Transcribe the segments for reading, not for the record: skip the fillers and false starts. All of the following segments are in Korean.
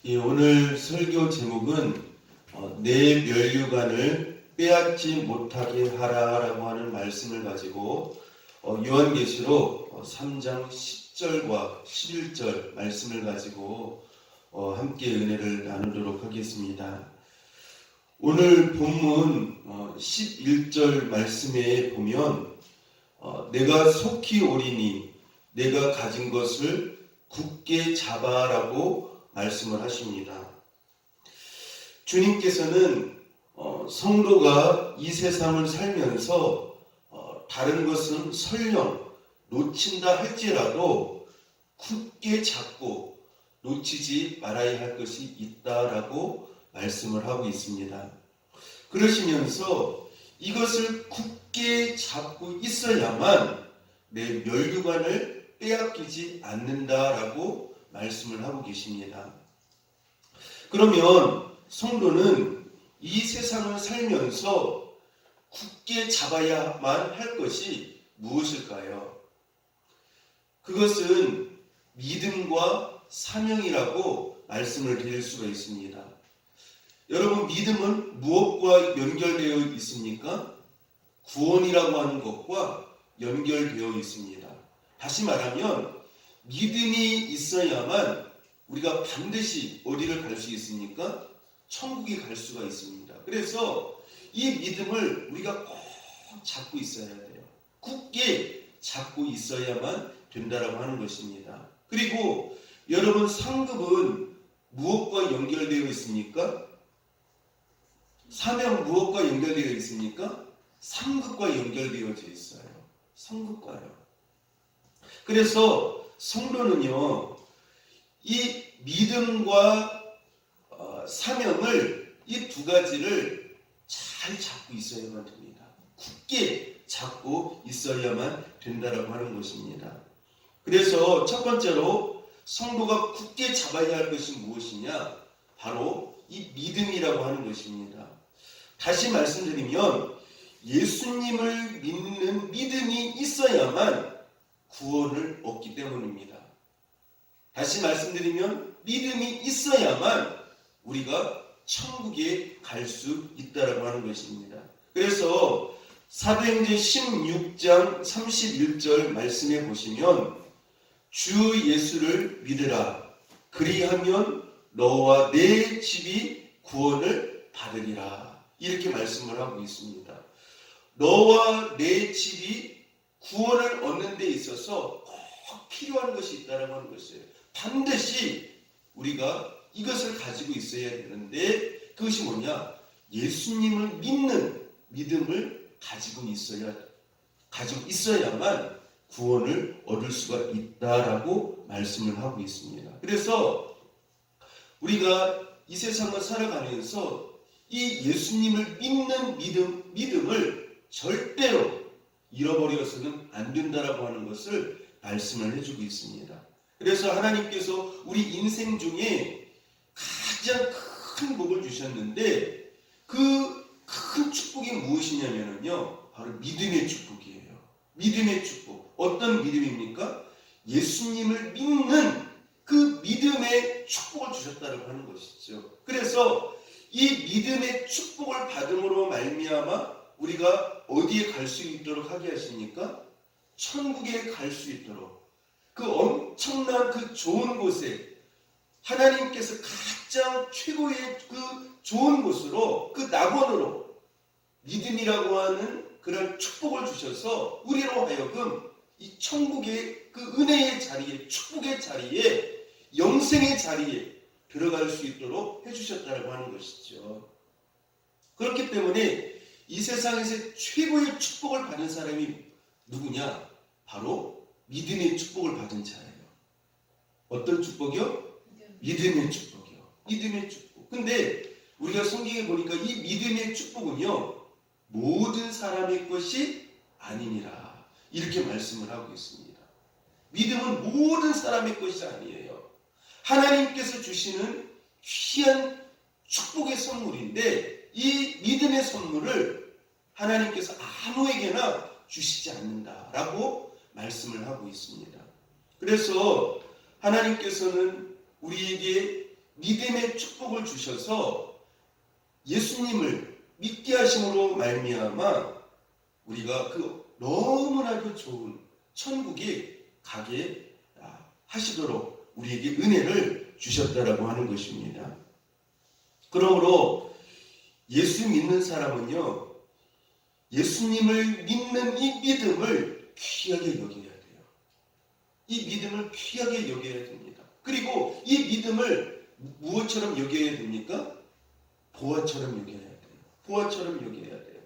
예, 오늘 설교 제목은 내 면류관을 빼앗지 못하게 하라라고 하는 말씀을 가지고 요한계시록 3장 10절과 11절 말씀을 가지고 함께 은혜를 나누도록 하겠습니다. 오늘 본문 11절 말씀에 보면 내가 속히 오리니 내가 가진 것을 굳게 잡아라고 말씀을 하십니다. 주님께서는 성도가 이 세상을 살면서 다른 것은 설령 놓친다 할지라도 굳게 잡고 놓치지 말아야 할 것이 있다라고 말씀을 하고 있습니다. 그러시면서 이것을 굳게 잡고 있어야만 내 면류관을 빼앗기지 않는다라고 말씀을 하고 계십니다. 그러면 성도는 이 세상을 살면서 굳게 잡아야만 할 것이 무엇일까요? 그것은 믿음과 사명이라고 말씀을 드릴 수가 있습니다. 여러분, 믿음은 무엇과 연결되어 있습니까? 구원이라고 하는 것과 연결되어 있습니다. 다시 말하면 믿음이 있어야만 우리가 반드시 어디를 갈 수 있습니까? 천국에 갈 수가 있습니다. 그래서 이 믿음을 우리가 꼭 잡고 있어야 돼요. 굳게 잡고 있어야만 된다라고 하는 것입니다. 그리고 여러분, 상급은 무엇과 연결되어 있습니까? 사명 무엇과 연결되어 있습니까? 상급과 연결되어져 있어요. 상급과요. 그래서 성도는요, 이 믿음과 사명을, 이 두 가지를 잘 잡고 있어야만 됩니다. 굳게 잡고 있어야만 된다라고 하는 것입니다. 그래서 첫 번째로 성도가 굳게 잡아야 할 것이 무엇이냐? 바로 이 믿음이라고 하는 것입니다. 다시 말씀드리면 예수님을 믿는 믿음이 있어야만 구원을 얻기 때문입니다. 다시 말씀드리면 믿음이 있어야만 우리가 천국에 갈 수 있다라고 하는 것입니다. 그래서 사도행전 16장 31절 말씀에 보시면 주 예수를 믿으라. 그리하면 너와 내 집이 구원을 받으리라. 이렇게 말씀을 하고 있습니다. 너와 내 집이 구원을 얻는 데 있어서 꼭 필요한 것이 있다라고 하는 것이에요. 반드시 우리가 이것을 가지고 있어야 되는데, 그것이 뭐냐? 예수님을 믿는 믿음을 가지고 있어야만 구원을 얻을 수가 있다라고 말씀을 하고 있습니다. 그래서 우리가 이 세상을 살아가면서 이 예수님을 믿는 믿음을 절대로 잃어버려서는 안 된다라고 하는 것을 말씀을 해주고 있습니다. 그래서 하나님께서 우리 인생 중에 가장 큰 복을 주셨는데, 그 큰 축복이 무엇이냐면요, 바로 믿음의 축복이에요. 믿음의 축복. 어떤 믿음입니까? 예수님을 믿는 그 믿음의 축복을 주셨다고 하는 것이죠. 그래서 이 믿음의 축복을 받음으로 말미암아 우리가 어디에 갈 수 있도록 하게 하십니까? 천국에 갈 수 있도록, 그 엄청난 그 좋은 곳에, 하나님께서 가장 최고의 그 좋은 곳으로, 그 낙원으로 믿음이라고 하는 그런 축복을 주셔서 우리로 하여금 이 천국의 그 은혜의 자리에, 축복의 자리에, 영생의 자리에 들어갈 수 있도록 해주셨다고 하는 것이죠. 그렇기 때문에 이 세상에서 최고의 축복을 받은 사람이 누구냐? 바로 믿음의 축복을 받은 자예요. 어떤 축복이요? 믿음의 축복이요. 믿음의 축복. 근데 우리가 성경에 보니까 이 믿음의 축복은요, 모든 사람의 것이 아니니라. 이렇게 말씀을 하고 있습니다. 믿음은 모든 사람의 것이 아니에요. 하나님께서 주시는 귀한 축복의 선물인데, 이 믿음의 선물을 하나님께서 아무에게나 주시지 않는다라고 말씀을 하고 있습니다. 그래서 하나님께서는 우리에게 믿음의 축복을 주셔서 예수님을 믿게 하심으로 말미암아 우리가 그 너무나도 좋은 천국에 가게 하시도록 우리에게 은혜를 주셨다라고 하는 것입니다. 그러므로 예수 믿는 사람은요, 예수님을 믿는 이 믿음을 귀하게 여겨야 돼요. 이 믿음을 귀하게 여겨야 됩니다. 그리고 이 믿음을 무엇처럼 여겨야 됩니까? 보화처럼 여겨야 돼요. 보화처럼 여겨야 돼요.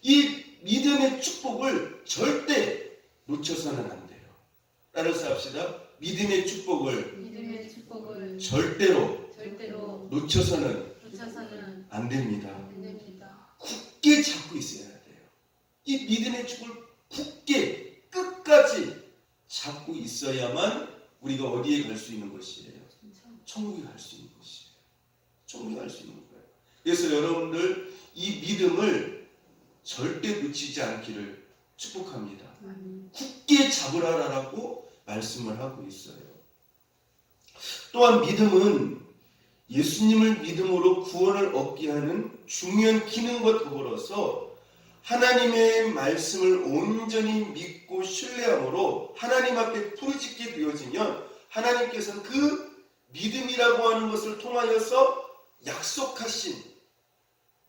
이 믿음의 축복을 절대 놓쳐서는 안 돼요. 따라서 합시다. 믿음의 축복을 절대로 놓쳐서는 안 됩니다. 굳게 잡고 있어야 돼요. 이 믿음의 축복을 굳게 끝까지 잡고 있어야만 우리가 어디에 갈 수 있는 것이에요? 천국에 갈 수 있는 것이에요. 천국에 갈 수 있는 거예요. 그래서 여러분들 이 믿음을 절대 놓치지 않기를 축복합니다. 굳게 잡으라라고 말씀을 하고 있어요. 또한 믿음은 예수님을 믿음으로 구원을 얻게 하는 중요한 기능과 더불어서 하나님의 말씀을 온전히 믿고 신뢰함으로 하나님 앞에 부르짖게 되어지면 하나님께서는 그 믿음이라고 하는 것을 통하여서 약속하신,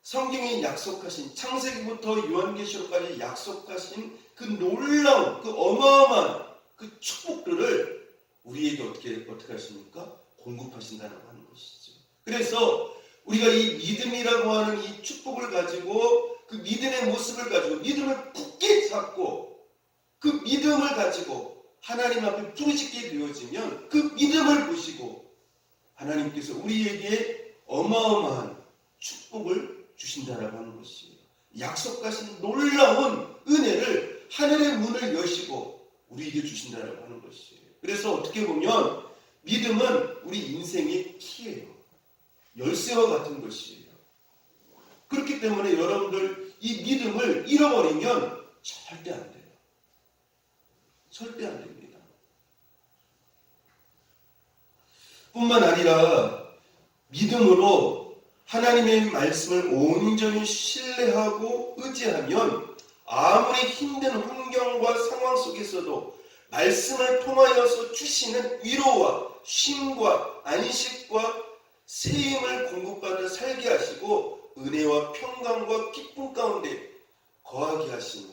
성경에 약속하신, 창세기부터 요한계시록까지 약속하신 그 놀라운, 그 어마어마한 그 축복들을 우리에게 어떻게 하십니까? 공급하신다라고 하는 것이죠. 그래서 우리가 이 믿음이라고 하는 이 축복을 가지고, 그 믿음의 모습을 가지고, 믿음을 굳게 잡고 그 믿음을 가지고 하나님 앞에 부르짖게 되어지면 그 믿음을 보시고 하나님께서 우리에게 어마어마한 축복을 주신다라고 하는 것이에요. 약속하신 놀라운 은혜를, 하늘의 문을 여시고 우리에게 주신다라고 하는 것이에요. 그래서 어떻게 보면 믿음은 우리 인생의 키예요. 열쇠와 같은 것이에요. 그렇기 때문에 여러분들 이 믿음을 잃어버리면 절대 안 돼요. 절대 안 됩니다. 뿐만 아니라 믿음으로 하나님의 말씀을 온전히 신뢰하고 의지하면 아무리 힘든 환경과 상황 속에서도 말씀을 통하여서 주시는 위로와 쉼과 안식과 세임을 공급받아 살게 하시고 은혜와 평강과 기쁨 가운데 거하게 하시는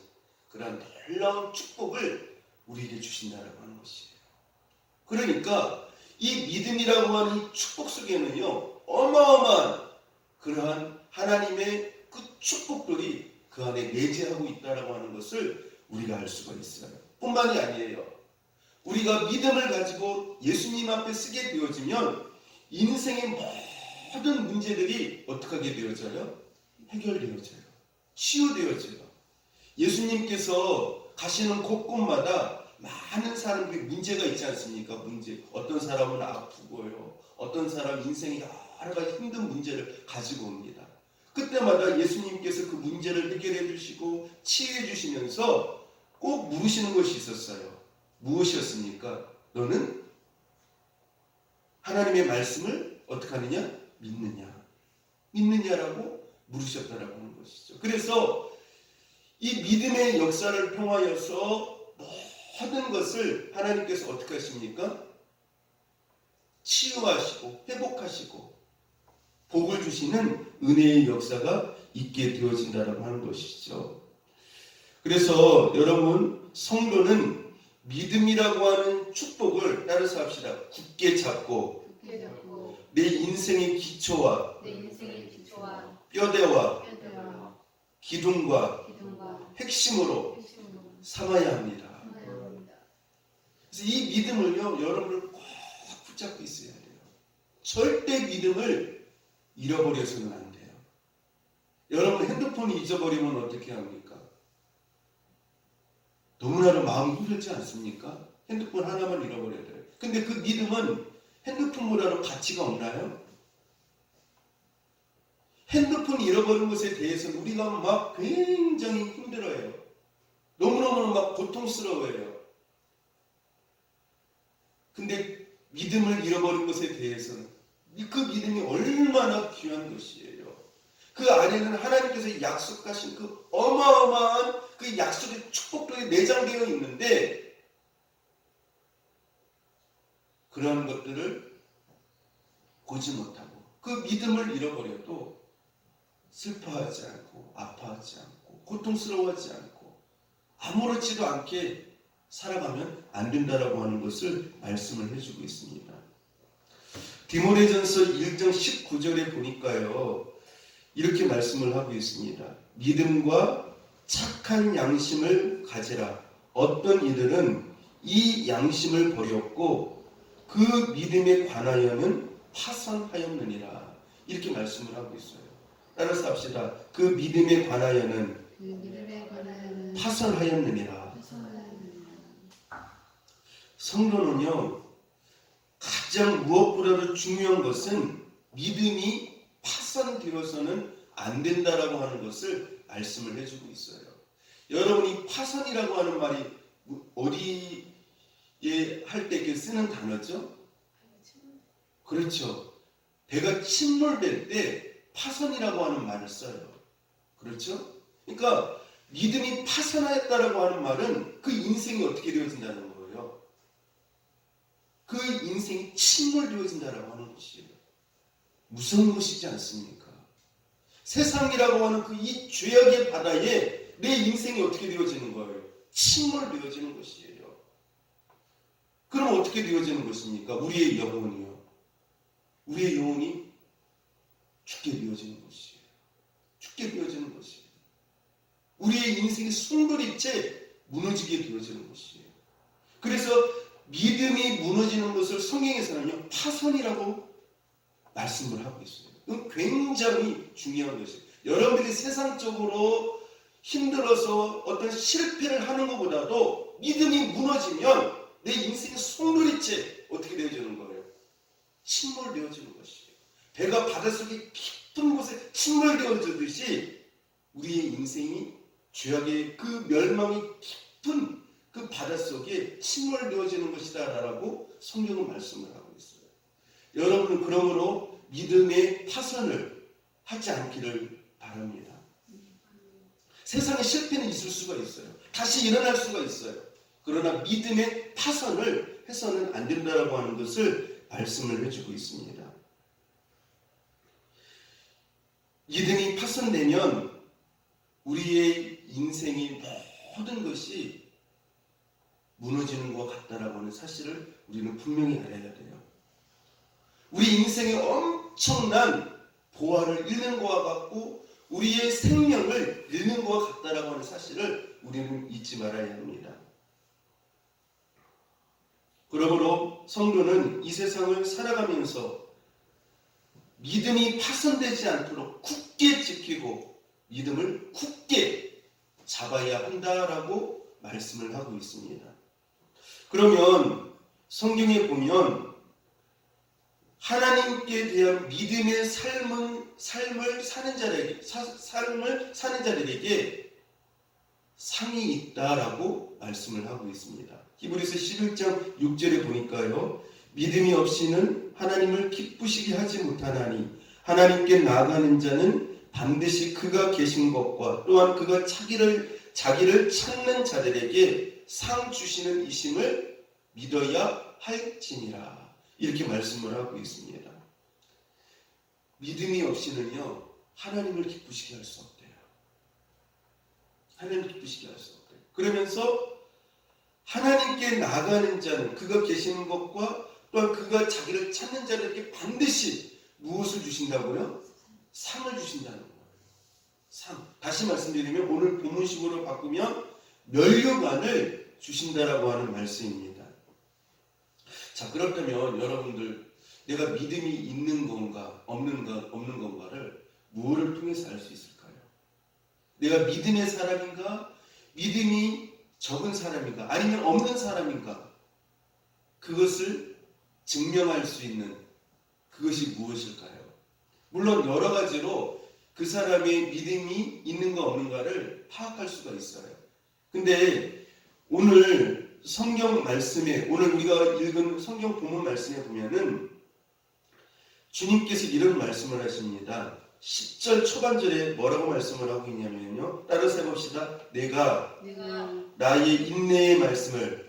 그런 놀라운 축복을 우리에게 주신다라고 하는 것이에요. 그러니까 이 믿음이라고 하는 이 축복 속에는요, 어마어마한 그러한 하나님의 그 축복들이 그 안에 내재하고 있다라고 하는 것을 우리가 알 수가 있어요. 뿐만이 아니에요. 우리가 믿음을 가지고 예수님 앞에 쓰게 되어지면 인생의 모든 문제들이 어떻게 하게 되어져요? 해결되어져요. 치유되어져요. 예수님께서 가시는 곳곳마다 많은 사람들이 문제가 있지 않습니까? 문제. 어떤 사람은 아프고요. 어떤 사람은 인생에 여러 가지 힘든 문제를 가지고 옵니다. 그때마다 예수님께서 그 문제를 해결해 주시고 치유해 주시면서 꼭 물으시는 것이 있었어요. 무엇이었습니까? 너는 하나님의 말씀을 어떻게 하느냐? 믿느냐? 믿느냐라고 물으셨다라고 하는 것이죠. 그래서 이 믿음의 역사를 통하여서 모든 것을 하나님께서 어떻게 하십니까? 치유하시고 회복하시고 복을 주시는 은혜의 역사가 있게 되어진다라고 하는 것이죠. 그래서 여러분, 성도는 믿음이라고 하는 축복을 따라서 합시다. 굳게 잡고 내 인생의 기초와 뼈대와 기둥과 핵심으로 삼아야 합니다. 그래서 이 믿음을요, 여러분을 꼭 붙잡고 있어야 돼요. 절대 믿음을 잃어버려서는 안 돼요. 여러분, 핸드폰을 잊어버리면 어떻게 합니까? 너무나도 마음이 힘들지 않습니까? 핸드폰 하나만 잃어버려야 돼요. 근데 그 믿음은 핸드폰보다는 가치가 없나요? 핸드폰 잃어버린 것에 대해서는 우리가 막 굉장히 힘들어요. 너무너무 막 고통스러워요. 근데 믿음을 잃어버린 것에 대해서는 그 믿음이 얼마나 귀한 것이에요. 그 안에는 하나님께서 약속하신 그 어마어마한 그 약속의 축복들이 내장되어 있는데 그러한 것들을 보지 못하고 그 믿음을 잃어버려도 슬퍼하지 않고 아파하지 않고 고통스러워하지 않고 아무렇지도 않게 살아가면 안 된다라고 하는 것을 말씀을 해주고 있습니다. 디모데전서 1장 19절에 보니까요, 이렇게 말씀을 하고 있습니다. 믿음과 착한 양심을 가지라. 어떤 이들은 이 양심을 버렸고 그 믿음에 관하여는 파산하였느니라. 이렇게 말씀을 하고 있어요. 따라서 합시다. 그 믿음에 관하여는 파산하였느니라. 성도는요, 가장 무엇보다도 중요한 것은 믿음이 파산되어서는 안 된다라고 하는 것을 말씀을 해주고 있어요. 여러분이 파산이라고 하는 말이 어디에 할 때 쓰는 단어죠? 그렇죠. 배가 침몰될 때 파산이라고 하는 말을 써요. 그렇죠? 그러니까 믿음이 파산하였다라고 하는 말은 그 인생이 어떻게 되어진다는 거예요. 그 인생이 침몰되어진다라고 하는 것이에요. 무서운 것이지 않습니까? 세상이라고 하는 그 이 죄악의 바다에 내 인생이 어떻게 되어지는 거예요? 침몰되어지는 것이에요. 그럼 어떻게 되어지는 것입니까? 우리의 영혼이요. 우리의 영혼이 죽게 되어지는 것이에요. 죽게 되어지는 것이에요. 우리의 인생이 숨도리째 무너지게 되어지는 것이에요. 그래서 믿음이 무너지는 것을 성경에서는요, 파선이라고 말씀을 하고 있어요. 이건 굉장히 중요한 것이에요. 여러분들이 세상적으로 힘들어서 어떤 실패를 하는 것보다도 믿음이 무너지면 내 인생이 송두리째 어떻게 되어지는 거예요? 침몰되어지는 것이에요. 배가 바닷속에 깊은 곳에 침몰되어지듯이 우리의 인생이 죄악의 그 멸망이 깊은 그 바닷속에 침몰되어지는 것이다 라고 성경은 말씀을 하고 있어요. 여러분은 그러므로 믿음의 파선을 하지 않기를 바랍니다. 세상에 실패는 있을 수가 있어요. 다시 일어날 수가 있어요. 그러나 믿음의 파선을 해서는 안 된다라고 하는 것을 말씀을 해주고 있습니다. 믿음이 파선되면 우리의 인생의 모든 것이 무너지는 것 같다라고 하는 사실을 우리는 분명히 알아야 돼요. 우리 인생의 엄청난 보화를 잃는 것과 같고 우리의 생명을 잃는 것 같다라고 하는 사실을 우리는 잊지 말아야 합니다. 그러므로 성도는 이 세상을 살아가면서 믿음이 파손되지 않도록 굳게 지키고 믿음을 굳게 잡아야 한다라고 말씀을 하고 있습니다. 그러면 성경에 보면 하나님께 대한 믿음의 삶을 사는 자들에게 상이 있다라고 말씀을 하고 있습니다. 히브리서 11장 6절에 보니까요. 믿음이 없이는 하나님을 기쁘시게 하지 못하나니 하나님께 나아가는 자는 반드시 그가 계신 것과 또한 그가 자기를 찾는 자들에게 상 주시는 이심을 믿어야 할지니라. 이렇게 말씀을 하고 있습니다. 믿음이 없이는요, 하나님을 기쁘시게 할 수 없대요. 하나님을 기쁘시게 할 수 없대요. 그러면서 하나님께 나가는 자는 그가 계시는 것과 또한 그가 자기를 찾는 자들에게 반드시 무엇을 주신다고요? 상을 주신다는 거예요. 상. 다시 말씀드리면 오늘 본문식으로 바꾸면 면류관을 주신다라고 하는 말씀입니다. 자, 그렇다면 여러분들 내가 믿음이 있는 건가 없는 건가를 무엇을 통해서 알 수 있을까요? 내가 믿음의 사람인가? 믿음이 적은 사람인가? 아니면 없는 사람인가? 그것을 증명할 수 있는 그것이 무엇일까요? 물론 여러 가지로 그 사람의 믿음이 있는가 없는가를 파악할 수가 있어요. 근데 오늘 성경 말씀에 오늘 우리가 읽은 성경 본문 말씀에 보면은 주님께서 이런 말씀을 하십니다. 10절 초반절에 뭐라고 말씀을 하고 있냐면요. 따라서 해봅시다. 내가 나의 인내의 말씀을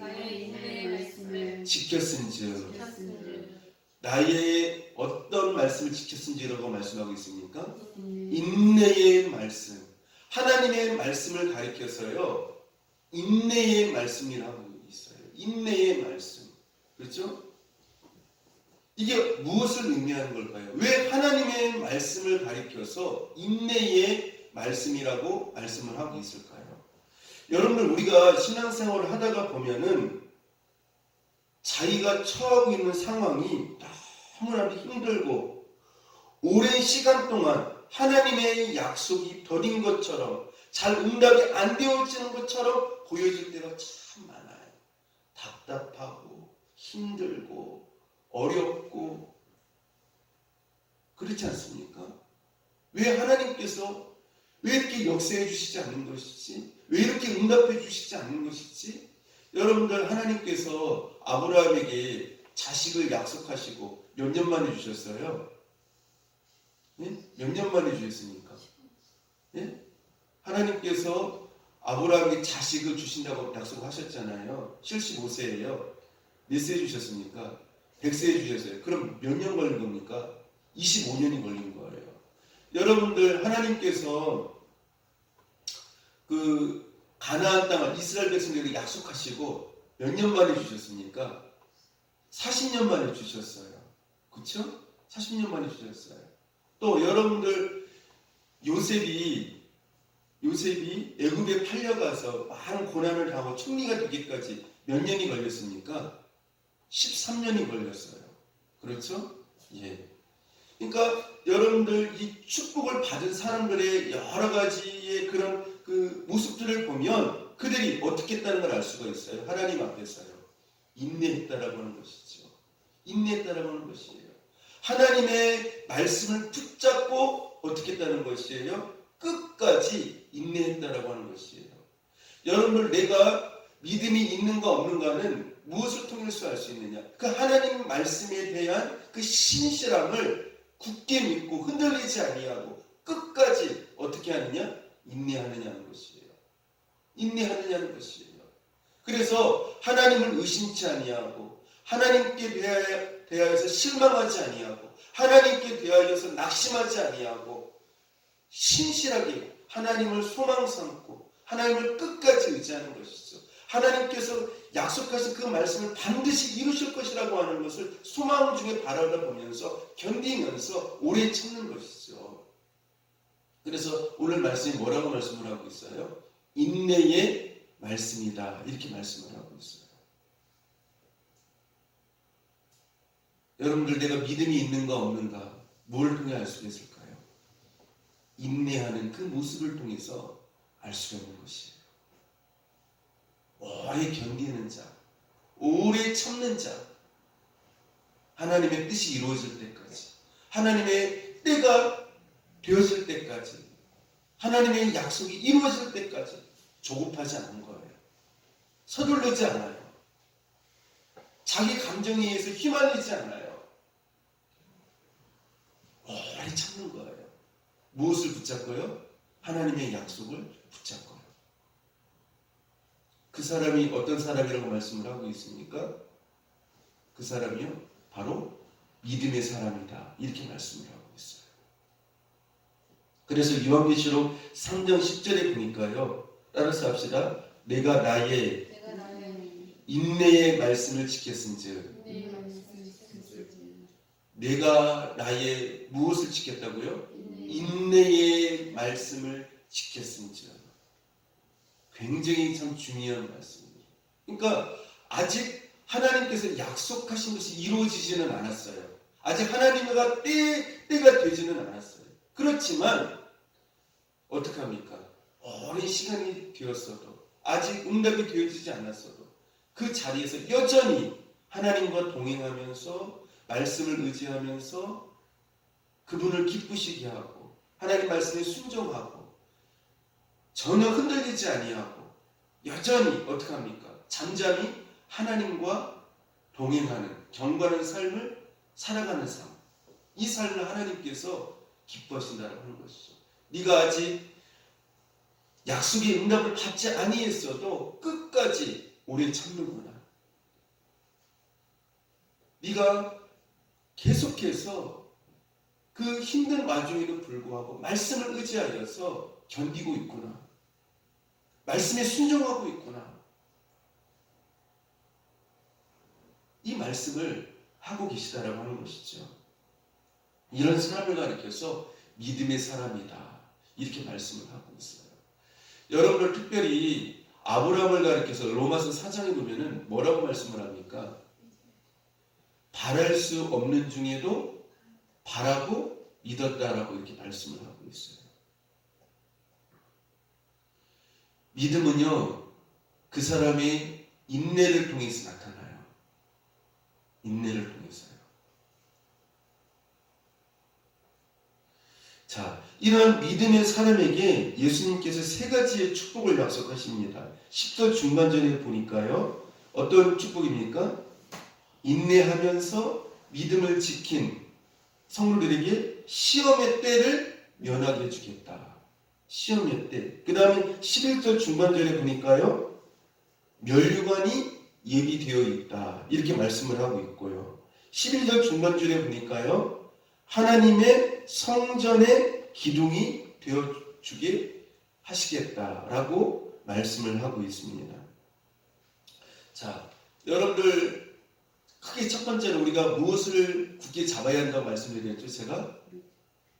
지켰은즉. 나의 어떤 말씀을 지켰은지라고 말씀하고 있습니까? 인내의 말씀. 하나님의 말씀을 가리켜서요. 인내의 말씀이라고 있어요. 인내의 말씀. 그렇죠? 이게 무엇을 의미하는 걸까요? 왜 하나님의 말씀을 가리켜서 인내의 말씀이라고 말씀을 하고 있을까요? 여러분들, 우리가 신앙생활을 하다가 보면은 자기가 처하고 있는 상황이 너무나도 힘들고 오랜 시간 동안 하나님의 약속이 더딘 것처럼, 잘 응답이 안 되어지는 것처럼 보여질 때가 참 많아요. 답답하고 힘들고 어렵고 그렇지 않습니까? 왜 하나님께서 왜 이렇게 역사해 주시지 않는 것이지? 왜 이렇게 응답해 주시지 않는 것이지? 여러분들, 하나님께서 아브라함에게 자식을 약속하시고 몇 년 만에 주셨어요? 예? 몇 년 만에 주셨습니까? 예? 하나님께서 아브라함에게 자식을 주신다고 약속하셨잖아요. 75세예요. 몇 세에 주셨습니까? 100세에 주셨어요. 그럼 몇 년 걸린 겁니까? 25년이 걸린 거예요. 여러분들, 하나님께서 그 가나안 땅을 이스라엘 백성들에게 약속하시고 몇 년 만에 주셨습니까? 40년 만에 주셨어요. 그렇죠? 40년 만에 주셨어요. 또 여러분들, 요셉이 애굽에 팔려가서 많은 고난을 당하고 총리가 되기까지 몇 년이 걸렸습니까? 13년이 걸렸어요. 그렇죠? 예. 그러니까 여러분들, 이 축복을 받은 사람들의 여러 가지의 그런 그 모습들을 보면 그들이 어떻게 했다는 걸 알 수가 있어요. 하나님 앞에서요. 인내했다라고 하는 것이죠. 인내했다라고 하는 것이에요. 하나님의 말씀을 붙잡고 어떻게 했다는 것이에요? 끝까지 인내했다라고 하는 것이에요. 여러분들, 내가 믿음이 있는가 없는가는 무엇을 통해서 알 수 있느냐? 그 하나님 말씀에 대한 그 신실함을 굳게 믿고 흔들리지 아니하고 끝까지 어떻게 하느냐? 인내하느냐는 것이에요. 인내하느냐는 것이에요. 그래서 하나님을 의심치 아니하고 하나님께 대하여서 실망하지 아니하고 하나님께 대하여서 낙심하지 아니하고 신실하게 하나님을 소망 삼고 하나님을 끝까지 의지하는 것이죠. 하나님께서 약속하신 그 말씀을 반드시 이루실 것이라고 하는 것을 소망 중에 바라보면서 견디면서 오래 참는 것이죠. 그래서 오늘 말씀이 뭐라고 말씀을 하고 있어요? 인내의 말씀이다, 이렇게 말씀을 하고 있어요. 여러분들, 내가 믿음이 있는가 없는가 뭘 통해 알 수 있을까요? 인내하는 그 모습을 통해서 알 수가 있는 것이에요. 오래 견디는 자, 오래 참는 자, 하나님의 뜻이 이루어질 때까지, 하나님의 때가 되어질 때까지, 하나님의 약속이 이루어질 때까지 조급하지 않은 거예요. 서둘르지 않아요. 자기 감정에 의해서 휘말리지 않아요. 오래 참는 거예요. 무엇을 붙잡고요? 하나님의 약속을 붙잡고요. 그 사람이 어떤 사람이라고 말씀을 하고 있습니까? 그 사람이요, 바로 믿음의 사람이다, 이렇게 말씀을 하고 있어요. 그래서 요한계시록 3장 10절에 보니까요, 따라서 합시다. 내가 나의 인내의 말씀을 지켰은즉. 내가 나의 무엇을 지켰다고요? 인내의 말씀을 지켰은즉. 굉장히 참 중요한 말씀입니다. 그러니까 아직 하나님께서 약속하신 것이 이루어지지는 않았어요. 아직 하나님과 때가 되지는 않았어요. 그렇지만 어떻게 합니까? 오랜 시간이 되었어도, 아직 응답이 되어지지 않았어도 그 자리에서 여전히 하나님과 동행하면서 말씀을 의지하면서 그분을 기쁘시게 하고 하나님 말씀에 순종하고 전혀 흔들리지 아니하고 여전히 어떻게 합니까? 잠잠히 하나님과 동행하는, 경건한 삶을 살아가는 삶. 이 삶을 하나님께서 기뻐하신다고 하는 것이죠. 네가 아직 약속의 응답을 받지 아니했어도 끝까지 오래 참는구나. 네가 계속해서 그 힘든 와중에도 불구하고 말씀을 의지하여서 견디고 있구나. 말씀에 순종하고 있구나. 이 말씀을 하고 계시다라고 하는 것이죠. 이런 사람을 가리켜서 믿음의 사람이다. 이렇게 말씀을 하고 있어요. 여러분들 특별히 아브라함을 가리켜서 로마서 4장에 보면은 뭐라고 말씀을 합니까? 바랄 수 없는 중에도 바라고 믿었다라고 이렇게 말씀을 하고 있어요. 믿음은요, 그 사람의 인내를 통해서 나타나요. 인내를 통해서요. 자, 이러한 믿음의 사람에게 예수님께서 세 가지의 축복을 약속하십니다. 10절 중반전에 보니까요, 어떤 축복입니까? 인내하면서 믿음을 지킨 성도들에게 시험의 때를 면하게 해주겠다. 시험의 때. 그 다음에 11절 중반절에 보니까요, 면류관이 예비되어 있다. 이렇게 말씀을 하고 있고요. 11절 중반절에 보니까요, 하나님의 성전의 기둥이 되어주게 하시겠다라고 말씀을 하고 있습니다. 자, 여러분들 크게 첫 번째는 우리가 무엇을 굳게 잡아야 한다고 말씀드렸죠? 제가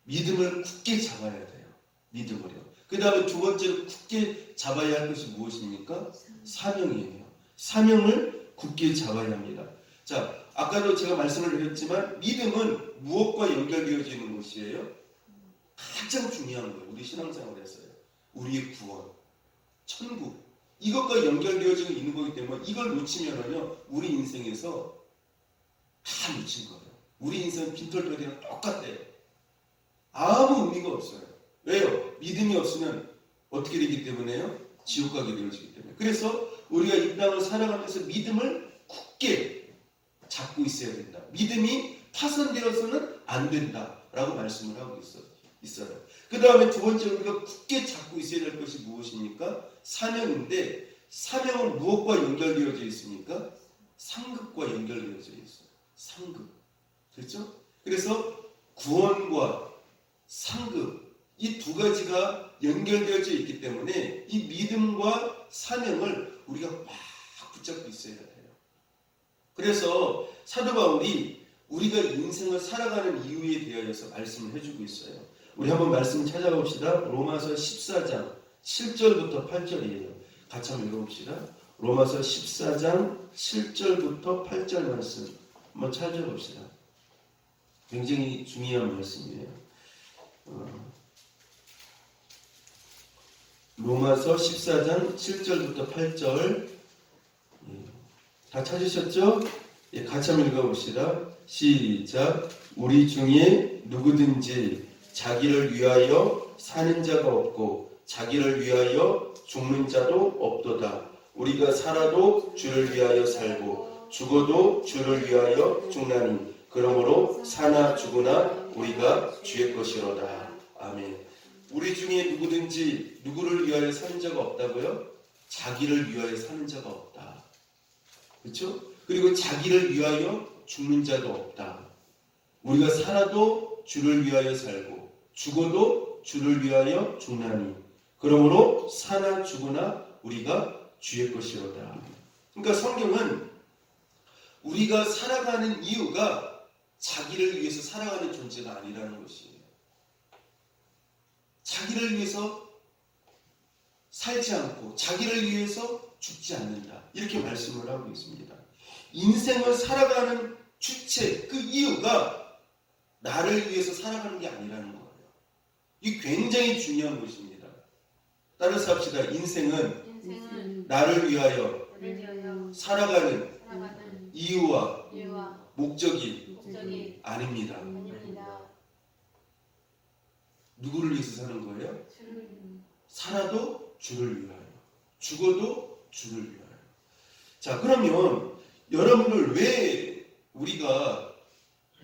믿음을 굳게 잡아야 돼요. 믿음을요. 그 다음에 두 번째로 굳게 잡아야 할 것이 무엇입니까? 사명이에요. 사명을 굳게 잡아야 합니다. 자, 아까도 제가 말씀을 드렸지만 믿음은 무엇과 연결되어지는 것이에요? 가장 중요한 거예요. 우리 신앙생활에서요. 우리의 구원, 천국, 이것과 연결되어지고 있는 거기 때문에 이걸 놓치면은요, 우리 인생에서 다 놓친 거예요. 우리 인생은 빈털터리랑 똑같대요. 아무 의미가 없어요. 왜요? 믿음이 없으면 어떻게 되기 때문에요? 지옥 가게 되어지기 때문에. 그래서 우리가 이 땅을 살아가면서 믿음을 굳게 잡고 있어야 된다. 믿음이 파손되어서는 안 된다라고 말씀을 하고 있어요. 그 다음에 두 번째로 우리가 굳게 잡고 있어야 될 것이 무엇입니까? 사명인데, 사명은 무엇과 연결되어져 있습니까? 상급과 연결되어져 있어요. 상급. 그렇죠? 그래서 구원과 상급, 이 두 가지가 연결되어져 있기 때문에 이 믿음과 사명을 우리가 막 붙잡고 있어야 돼요. 그래서 사도 바울이 우리가 인생을 살아가는 이유에 대하여서 말씀을 해주고 있어요. 우리 한번 말씀 찾아봅시다. 로마서 14장 7절부터 8절이에요. 같이 한번 읽어봅시다. 로마서 14장 7절부터 8절 말씀 한번 찾아봅시다. 굉장히 중요한 말씀이에요. 로마서 14장 7절부터 8절 다 찾으셨죠? 예, 같이 한번 읽어봅시다. 시작. 우리 중에 누구든지 자기를 위하여 사는 자가 없고 자기를 위하여 죽는 자도 없도다. 우리가 살아도 주를 위하여 살고 죽어도 주를 위하여 죽나니 그러므로 사나 죽으나 우리가 주의 것이로다. 아멘. 우리 중에 누구든지 누구를 위하여 사는 자가 없다고요? 자기를 위하여 사는 자가 없다. 그렇죠? 그리고 자기를 위하여 죽는 자도 없다. 우리가 살아도 주를 위하여 살고 죽어도 주를 위하여 죽나니 그러므로 사나 죽으나 우리가 주의 것이로다. 그러니까 성경은 우리가 살아가는 이유가 자기를 위해서 살아가는 존재가 아니라는 것이에요. 자기를 위해서 살지 않고 자기를 위해서 죽지 않는다. 이렇게 말씀을 하고 있습니다. 인생을 살아가는 주체, 그 이유가 나를 위해서 살아가는 게 아니라는 거예요. 이게 굉장히 중요한 것입니다. 따라서 합시다. 인생은 나를 위하여 살아가는 이유와 목적이 아닙니다. 누구를 위해서 사는 거예요? 살아도 주를 위하여, 죽어도 주를 위하여. 자, 그러면 여러분들 왜 우리가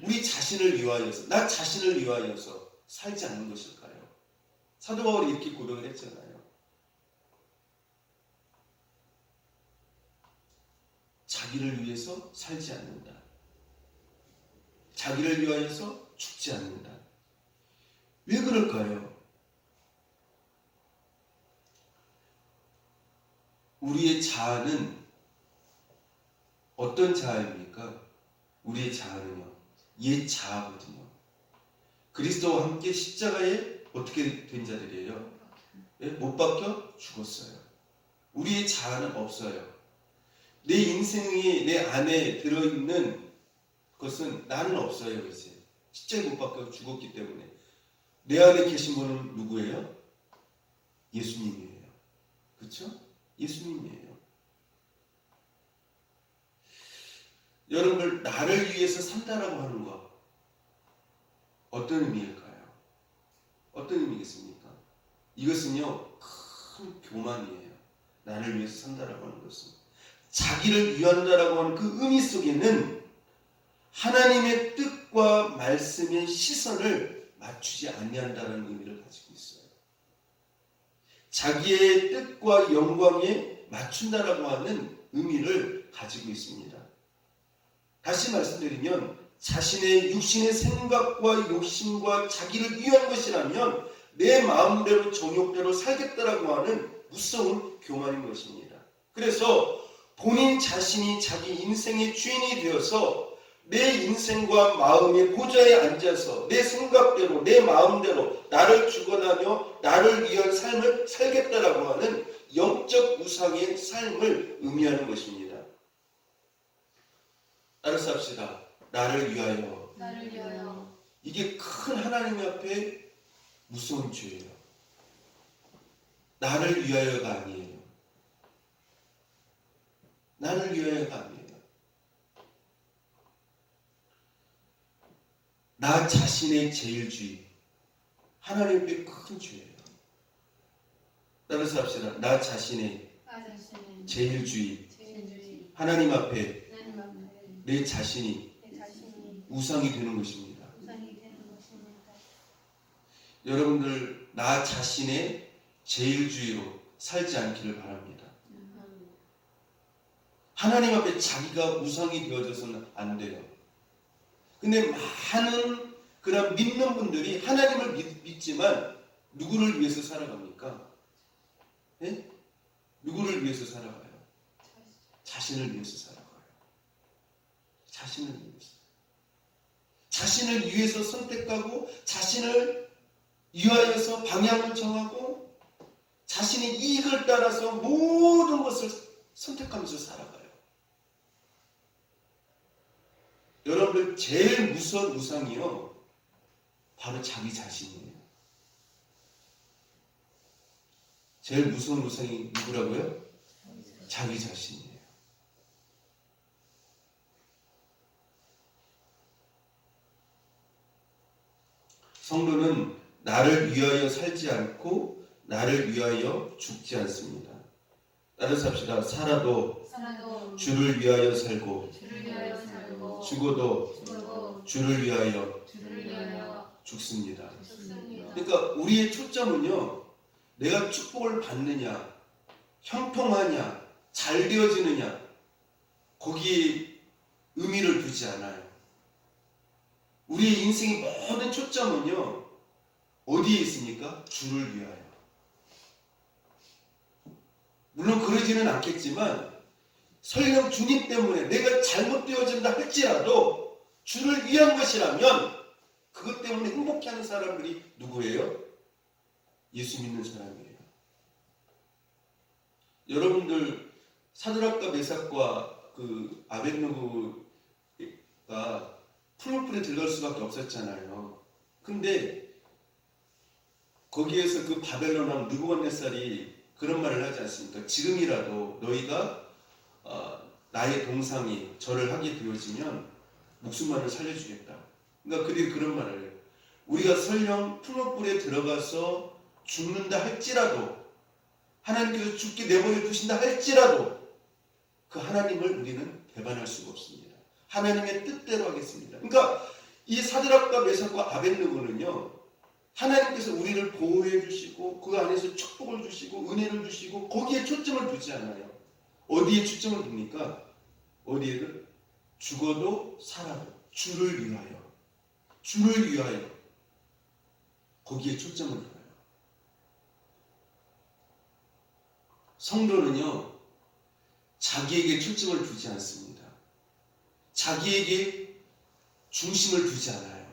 우리 자신을 위하여서, 나 자신을 위하여서 살지 않는 것일까요? 사도 바울이 이렇게 고백을 했잖아요. 자기를 위해서 살지 않는다. 자기를 위하여서 죽지 않는다. 왜 그럴까요? 우리의 자아는 어떤 자아입니까? 우리의 자아는요, 옛 자아거든요. 그리스도와 함께 십자가에 어떻게 된 자들이에요? 못 박혀 죽었어요. 우리의 자아는 없어요. 내 인생이 내 안에 들어있는 것은 나는 없어요. 이제 십자가에 못 박혀 죽었기 때문에. 내 안에 계신 분은 누구예요? 예수님이에요. 그렇죠? 예수님이에요. 여러분들, 나를 위해서 산다라고 하는 것, 어떤 의미일까요? 어떤 의미겠습니까? 이것은요, 큰 교만이에요. 나를 위해서 산다라고 하는 것은. 자기를 위한다라고 하는 그 의미 속에는 하나님의 뜻과 말씀의 시선을 맞추지 아니한다는 의미를 가지고 있어요. 자기의 뜻과 영광에 맞춘다라고 하는 의미를 가지고 있습니다. 다시 말씀드리면 자신의 육신의 생각과 욕심과 자기를 위한 것이라면 내 마음대로 정욕대로 살겠다라고 하는 무서운 교만인 것입니다. 그래서 본인 자신이 자기 인생의 주인이 되어서 내 인생과 마음의 보좌에 앉아서 내 생각대로 내 마음대로 나를 주관하며 나를 위한 삶을 살겠다라고 하는 영적 우상의 삶을 의미하는 것입니다. 따라서 합시다. 나를 위하여. 나를 위하여. 이게 큰 하나님 앞에 무서운 죄예요. 나를 위하여가 아니에요. 나를 위하여가 아니에요. 나 자신의 제일주의. 하나님 앞에 큰 죄예요. 따라서 합시다. 나 자신의 제일주의. 하나님 앞에 내 자신이 우상이 되는 것입니다. 여러분들, 나 자신의 제일주의로 살지 않기를 바랍니다. 하나님 앞에 자기가 우상이 되어져서는 안 돼요. 근데 많은 그런 믿는 분들이 하나님을 믿지만 누구를 위해서 살아갑니까? 네? 누구를 위해서 살아가요? 자신을 위해서 살아가요. 자신을 위해서. 자신을 위해서 선택하고 자신을 위하여서 방향을 정하고 자신의 이익을 따라서 모든 것을 선택하면서 살아가요. 여러분들, 제일 무서운 우상이요, 바로 자기 자신이에요. 제일 무서운 우상이 누구라고요? 자기 자신이에요. 성도는 나를 위하여 살지 않고 나를 위하여 죽지 않습니다. 따라서 합시다. 살아도 주를 위하여 살고 죽어도 주를 위하여 죽습니다. 그러니까 우리의 초점은요, 내가 축복을 받느냐, 형통하냐, 잘 되어지느냐, 거기에 의미를 두지 않아요. 우리의 인생의 모든 초점은요, 어디에 있습니까? 주를 위하여. 물론 그러지는 않겠지만 설령 주님 때문에 내가 잘못되어진다 할지라도 주를 위한 것이라면 그것 때문에 행복해하는 사람들이 누구예요? 예수 믿는 사람이에요. 여러분들, 사드락과 메삭과 그 아벳느고가 풀무불에 들어갈 수밖에 없었잖아요. 근데 거기에서 그 바벨론 왕 느부갓네살이 그런 말을 하지 않습니까? 지금이라도 너희가 나의 동상이 절을 하게 되어지면 목숨만을 살려주겠다. 그러니까 그들이 그런 말을 해요. 우리가 설령 풀무불에 들어가서 죽는다 할지라도, 하나님께서 죽게 내버려 두신다 할지라도 그 하나님을 우리는 배반할 수가 없습니다. 하나님의 뜻대로 하겠습니다. 그러니까 이 사드락과 메삭과 아벳느고는요, 하나님께서 우리를 보호해 주시고 그 안에서 축복을 주시고 은혜를 주시고 거기에 초점을 두지 않아요. 어디에 초점을 둡니까? 어디에를? 죽어도 살아도 주를 위하여, 주를 위하여 거기에 초점을 둬요. 성도는요, 자기에게 초점을 두지 않습니다. 자기에게 중심을 두지 않아요.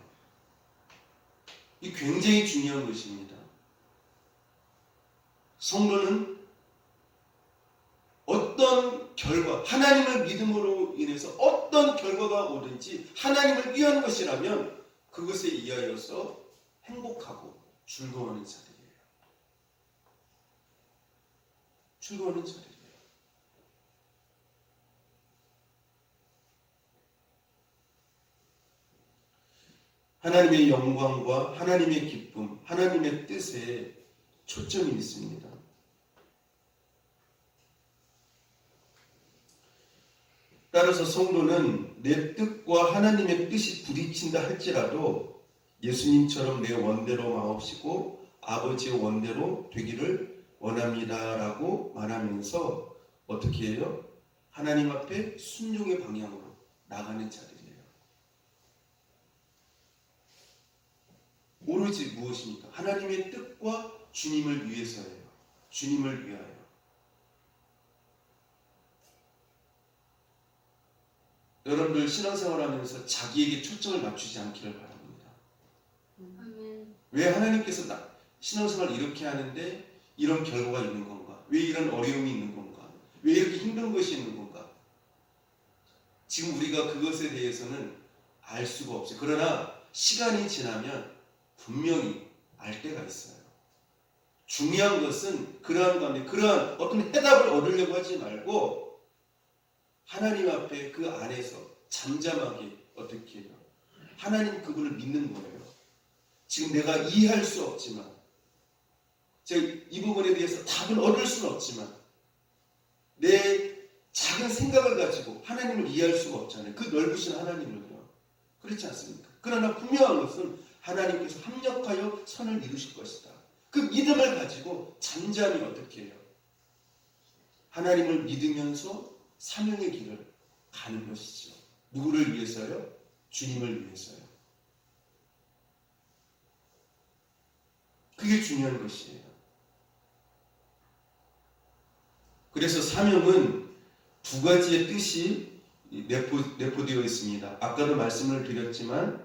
이 굉장히 중요한 것입니다. 성도는 어떤 결과, 하나님을 믿음으로 인해서 어떤 결과가 오든지 하나님을 위한 것이라면 그것에 의하여서 행복하고 즐거워하는 자들이에요. 즐거워하는 자들이에요. 하나님의 영광과 하나님의 기쁨, 하나님의 뜻에 초점이 있습니다. 따라서 성도는 내 뜻과 하나님의 뜻이 부딪힌다 할지라도 예수님처럼 내 원대로 마옵시고 아버지의 원대로 되기를 원합니다라고 말하면서 어떻게 해요? 하나님 앞에 순종의 방향으로 나가는 자들이에요. 오로지 무엇입니까? 하나님의 뜻과 주님을 위해서예요. 주님을 위하여. 여러분들 신앙생활하면서 자기에게 초점을 맞추지 않기를 바랍니다. 왜 하나님께서 신앙생활 이렇게 하는데 이런 결과가 있는 건가? 왜 이런 어려움이 있는 건가? 왜 이렇게 힘든 것이 있는 건가? 지금 우리가 그것에 대해서는 알 수가 없어요. 그러나 시간이 지나면 분명히 알 때가 있어요. 중요한 것은 그러한 가운데 그러한 어떤 해답을 얻으려고 하지 말고 하나님 앞에 그 안에서 잠잠하게 어떻게 해요? 하나님 그분을 믿는 거예요. 지금 내가 이해할 수 없지만 제가 이 부분에 대해서 답을 얻을 수는 없지만 내 작은 생각을 가지고 하나님을 이해할 수가 없잖아요. 그 넓으신 하나님을요. 그렇지 않습니까? 그러나 분명한 것은 하나님께서 합력하여 선을 이루실 것이다. 그 믿음을 가지고 잠잠히 어떻게 해요? 하나님을 믿으면서 사명의 길을 가는 것이죠. 누구를 위해서요? 주님을 위해서요. 그게 중요한 것이에요. 그래서 사명은 두 가지의 뜻이 내포되어 있습니다. 아까도 말씀을 드렸지만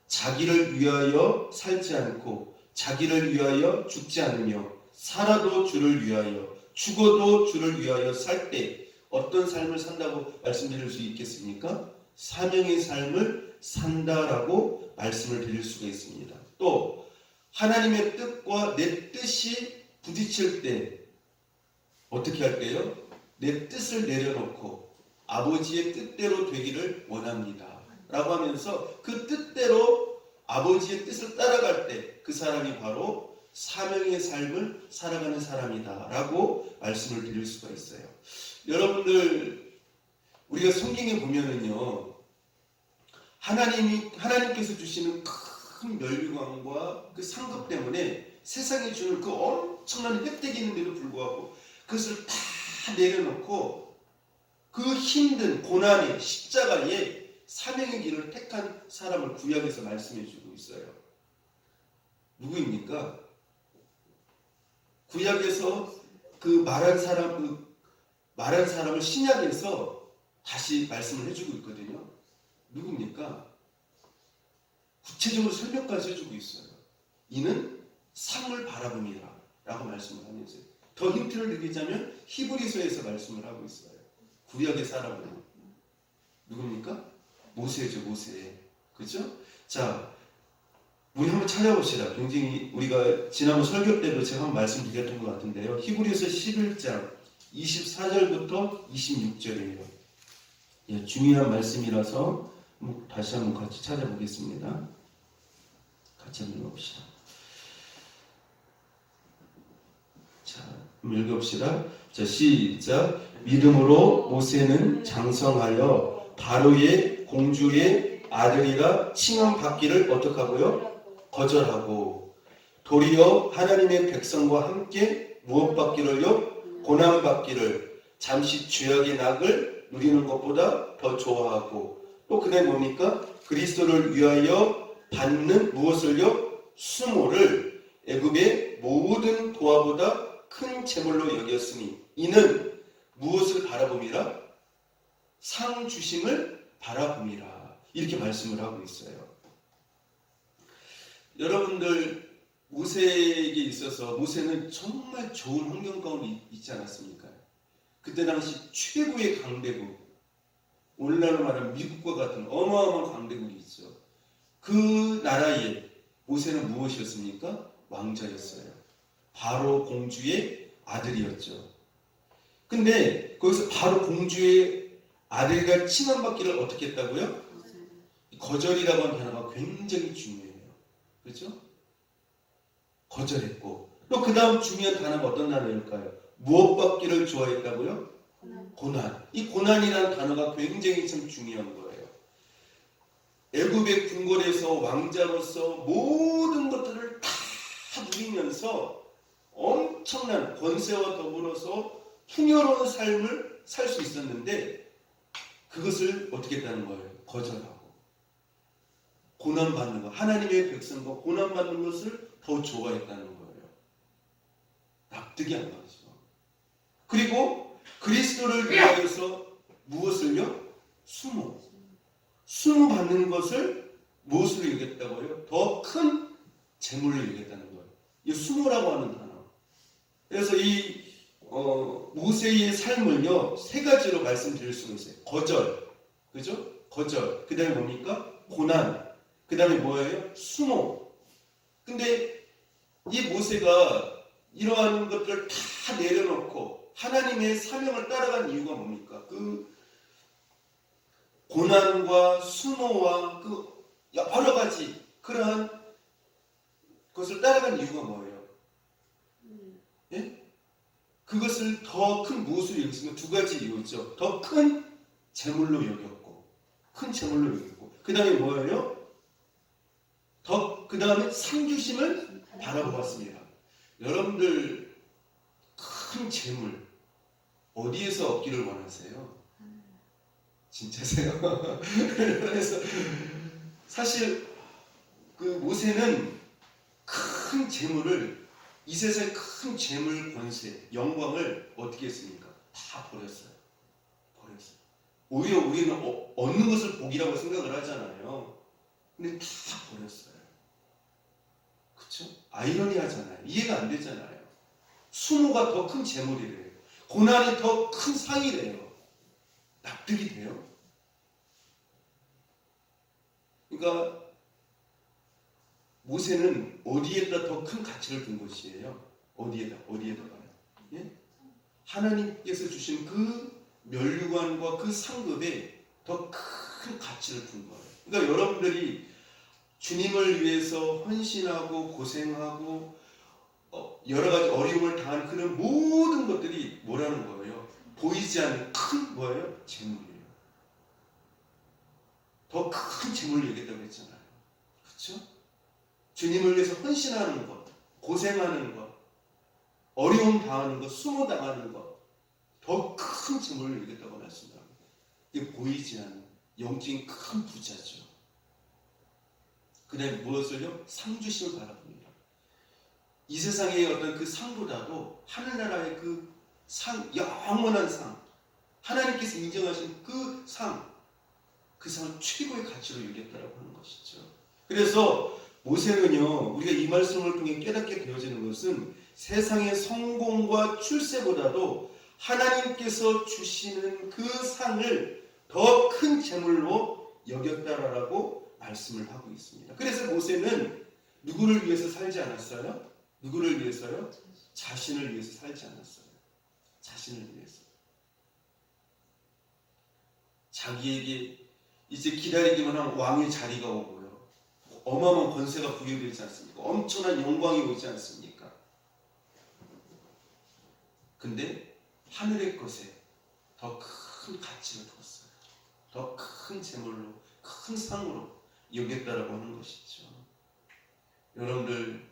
자기를 위하여 살지 않고 자기를 위하여 죽지 않으며 살아도 주를 위하여 죽어도 주를 위하여 살 때 어떤 삶을 산다고 말씀드릴 수 있겠습니까? 사명의 삶을 산다라고 말씀을 드릴 수가 있습니다. 또 하나님의 뜻과 내 뜻이 부딪힐 때 어떻게 할까요? 내 뜻을 내려놓고 아버지의 뜻대로 되기를 원합니다 라고 하면서 그 뜻대로 아버지의 뜻을 따라갈 때 그 사람이 바로 사명의 삶을 살아가는 사람이다 라고 말씀을 드릴 수가 있어요. 여러분들 우리가 성경에 보면은요 하나님께서 주시는 큰 멸류관과 그 상급 때문에 세상에 주는 그 엄청난 혜택이 있는데도 불구하고 그것을 다 내려놓고 그 힘든 고난의 십자가에 사명의 길을 택한 사람을 구약에서 말씀해주고 있어요. 누구입니까? 구약에서 그 말한 사람을 신약에서 다시 말씀을 해주고 있거든요. 누굽니까? 구체적으로 설명까지 해주고 있어요. 이는 상을 바라봄이라 라고 말씀을 하면서요. 더 힌트를 드리자면 히브리서에서 말씀을 하고 있어요. 구약의 사람은 누굽니까? 모세죠, 모세. 그죠? 자, 우리 한번 찾아봅시다. 굉장히 우리가 지난번 설교 때도 제가 한번 말씀드렸던 것 같은데요. 히브리서 11장 24절부터 26절이에요. 예, 중요한 말씀이라서 다시 한번 같이 찾아보겠습니다. 같이 한번 읽어봅시다. 자, 읽어봅시다. 자, 시작. 믿음으로 모세는 장성하여 바로의 공주의 아들이라 칭함 받기를 어떻게 하고요? 거절하고 도리어 하나님의 백성과 함께 무엇 받기를요? 고난 받기를 잠시 죄악의 낙을 누리는 것보다 더 좋아하고 또 그다음에 뭡니까? 그리스도를 위하여 받는 무엇을요? 수모를 애굽의 모든 보화보다 큰 재물로 여겼으니 이는 무엇을 바라봄이라? 상 주심을 바라봄이라. 이렇게 말씀을 하고 있어요. 여러분들 모세에게 있어서 모세는 정말 좋은 환경 가운데 있지 않았습니까? 그때 당시 최고의 강대국, 오늘날로 말하면 미국과 같은 어마어마한 강대국이 있죠. 그 나라에 모세는 무엇이었습니까? 왕자였어요. 바로 공주의 아들이었죠. 근데 거기서 바로 공주의 아들과 칭함받기를 어떻게 했다고요? 거절이라고 하는 단어가 굉장히 중요해요. 그렇죠? 거절했고 또 그 다음 중요한 단어가 어떤 단어일까요? 무엇 받기를 좋아했다고요? 고난. 이 고난이라는 단어가 굉장히 참 중요한 거예요. 애굽의 궁궐에서 왕자로서 모든 것들을 다 누리면서 엄청난 권세와 더불어서 풍요로운 삶을 살 수 있었는데 그것을 어떻게 했다는 거예요? 거절하고 고난받는 것, 하나님의 백성과 고난받는 것을 더 좋아했다는 거예요. 납득이 안 가죠. 그리고 그리스도를 위하여서 무엇을요? 수모 받는 것을 무엇으로 여겼다고요? 더 큰 재물로 여겼다는 거예요. 이 수모라고 하는 단어. 그래서 이 모세의 삶을요 세 가지로 말씀드릴 수가 있어요. 거절, 그죠? 거절. 그 다음에 뭡니까? 고난. 그 다음에 뭐예요? 수모. 근데 이 모세가 이러한 것들을 다 내려놓고 하나님의 사명을 따라간 이유가 뭡니까? 그 고난과 수모와 그 여러 가지 그러한 것을 따라간 이유가 뭐예요? 예? 그것을 더 큰 무엇으로 여겼으면 두 가지 이유죠. 더 큰 재물로 여겼고, 큰 재물로 여겼고, 그 다음에 뭐예요? 그 다음에 상주심을 바라보았습니다. 여러분들 큰 재물 어디에서 얻기를 원하세요? 진짜세요? 그래서 사실 그 모세는 큰 재물을 이 세상의 큰 재물, 권세, 영광을 어떻게 했습니까? 다 버렸어요. 오히려 우리는 얻는 것을 복이라고 생각을 하잖아요. 근데 다 버렸어요. 그쵸? 아이러니하잖아요. 이해가 안 되잖아요. 수모가 더 큰 재물이래요. 고난이 더 큰 상이래요. 납득이 돼요? 그러니까 모세는 어디에다 더 큰 가치를 둔 것이에요? 어디에다가요? 예? 하나님께서 주신 그 면류관과 그 상급에 더 큰 가치를 둔 거예요. 그러니까 여러분들이 주님을 위해서 헌신하고 고생하고 여러 가지 어려움을 당한 그런 모든 것들이 뭐라는 거예요? 보이지 않는 큰 뭐예요? 재물이에요. 더 큰 재물을 얘기했다고 했잖아요. 그렇죠? 주님을 위해서 헌신하는 것, 고생하는 것, 어려움 당하는 것, 수모 당하는 것, 더 큰 재물을 얘기했다고 말씀합니다. 이게 보이지 않는 영적인 큰 부자죠. 그 다음에 무엇을요? 상 주심을 바라봅니다. 이 세상의 어떤 그 상보다도 하늘나라의 그 상, 영원한 상, 하나님께서 인정하신 그 상, 그 상을 최고의 가치로 여겼다라고 하는 것이죠. 그래서 모세는요, 우리가 이 말씀을 통해 깨닫게 되어지는 것은 세상의 성공과 출세보다도 하나님께서 주시는 그 상을 더 큰 재물로 여겼다라고 말씀을 하고 있습니다. 그래서 모세는 누구를 위해서 살지 않았어요? 누구를 위해서요? 자신을 위해서 살지 않았어요. 자신을 위해서. 자기에게 이제 기다리기만 하면 왕의 자리가 오고요. 어마어마한 권세가 부여되지 않습니까? 엄청난 영광이 오지 않습니까? 근데 하늘의 것에 더 큰 가치를 두었어요. 더 큰 재물로, 큰 상으로 여겼다라고 하는 것이죠. 여러분들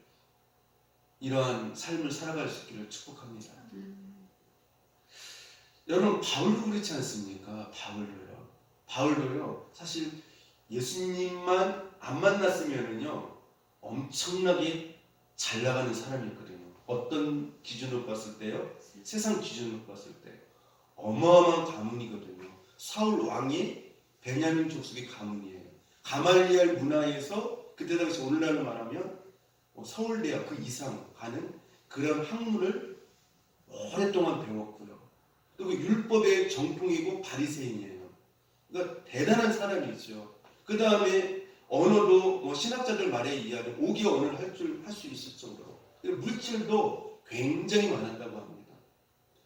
이러한 삶을 살아갈 수 있기를 축복합니다. 여러분 바울도 그렇지 않습니까? 바울도요 사실 예수님만 안 만났으면은요 엄청나게 잘 나가는 사람이었거든요. 어떤 기준으로 봤을 때요? 세상 기준으로 봤을 때 어마어마한 가문이거든요. 사울 왕이 베냐민 족속의 가문이에요. 가말리엘 문화에서 그때 당시 오늘날로 말하면 서울대학 그 이상 가는 그런 학문을 오랫동안 배웠고요. 그리고 율법의 정통이고 바리새인이에요. 그러니까 대단한 사람이죠. 그 다음에 언어도 신학자들 말에 의하면 5개 언어를 할 수 있을 정도로 물질도 굉장히 많았다고 합니다.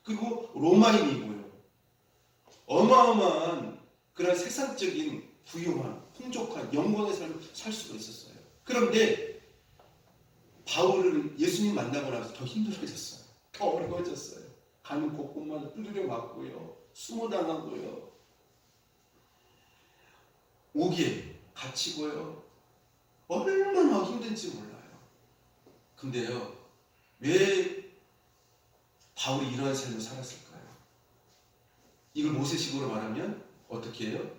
그리고 로마인이고요. 어마어마한 그런 세상적인 부유한 풍족한 영광의 삶을 살 수가 있었어요. 그런데 바울은 예수님 만나고 나서 더 힘들어졌어요. 더 어려워졌어요. 가는 곳곳마다 두드려 맞고요. 수모당하고요. 옥에 갇히고요. 얼마나 힘든지 몰라요. 근데요. 왜 바울이 이러한 삶을 살았을까요? 이걸 모세식으로 말하면 어떻게 해요?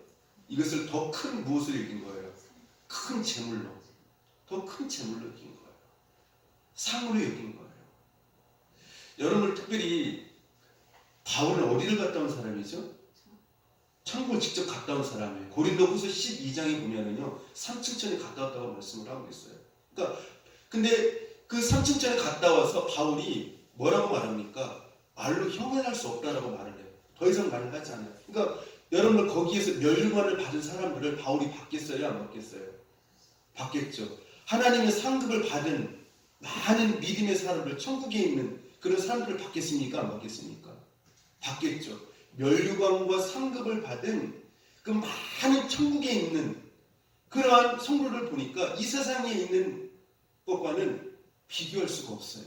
이것을 더 큰 무엇을 이긴 거예요? 큰 재물로. 더 큰 재물로 이긴 거예요. 상으로 이긴 거예요. 여러분들 특별히 바울은 어디를 갔다 온 사람이죠? 천국을 직접 갔다 온 사람이에요. 고린도후서 12장에 보면은요, 삼층천에 갔다 왔다고 말씀을 하고 있어요. 그러니까 근데 그 삼층천에 갔다 와서 바울이 뭐라고 말합니까? 말로 형언할 수 없다라고 말을 해요. 더 이상 말을 하지 않아요. 그러니까 여러분들 거기에서 멸관을 받은 사람들을 바울이 받겠어요, 안 받겠어요? 받겠죠. 하나님의 상급을 받은 많은 믿음의 사람들, 천국에 있는 그런 사람들을 받겠습니까, 안 받겠습니까? 받겠죠. 멸류관과 상급을 받은 그 많은 천국에 있는 그러한 성도를 보니까 이 세상에 있는 것과는 비교할 수가 없어요.